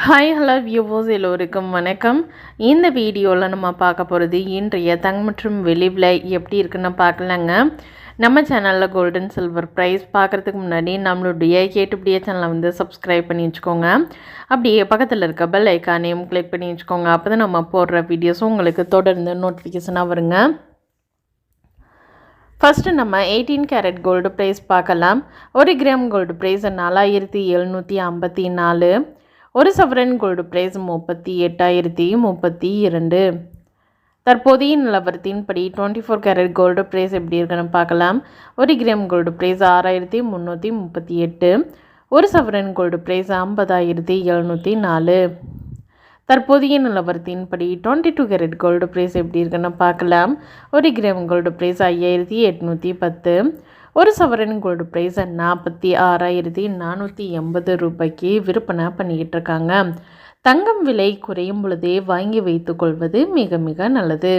Hi hello viewers எல்லோருக்கும் வணக்கம். இந்த வீடியோவில் நம்ம பார்க்க போகிறது இன்றைய தங்கம் மற்றும் வெள்ளி விலை எப்படி இருக்குன்னு பார்க்கலாங்க. நம்ம சேனலில் கோல்டன் சில்வர் ப்ரைஸ் பார்க்குறதுக்கு முன்னாடி நம்மளுடைய கேட்டுப்படியே சேனலை வந்து சப்ஸ்கிரைப் பண்ணி வச்சுக்கோங்க. அப்படியே பக்கத்தில் இருக்க பெல் ஐக்கானையும் கிளிக் பண்ணி வச்சுக்கோங்க. அப்போ தான் நம்ம போடுற வீடியோஸும் உங்களுக்கு தொடர்ந்து நோட்டிஃபிகேஷனாக வருங்க. ஃபஸ்ட்டு நம்ம 18 கேரட் கோல்டு ப்ரைஸ் பார்க்கலாம். 1 கிராம் கோல்டு ப்ரைஸ் 4754. ஒரு சவரன் கோல்டு ப்ரைஸ் 38,032. தற்போதைய நிலவரத்தின்படி 24 கேரட் கோல்டு ப்ரைஸ் எப்படி இருக்குன்னு பார்க்கலாம். 1 கிராம் கோல்டு ப்ரைஸ் 6,338. ஒரு சவரன் கோல்டு ப்ரைஸ் 50,704. தற்போதைய நிலவரத்தின்படி 22 கேரட் கோல்டு ப்ரைஸ் எப்படி இருக்குன்னு பார்க்கலாம். 1 கிராம் கோல்டு ப்ரைஸ் 5,810. ஒரு சவரன் கோல்டு ப்ரைஸ் 46,480 ரூபாய்க்கு விற்பனை பண்ணிக்கிட்டு இருக்காங்க. தங்கம் விலை குறையும் பொழுதே வாங்கி வைத்துக்கொள்வது மிக மிக நல்லது.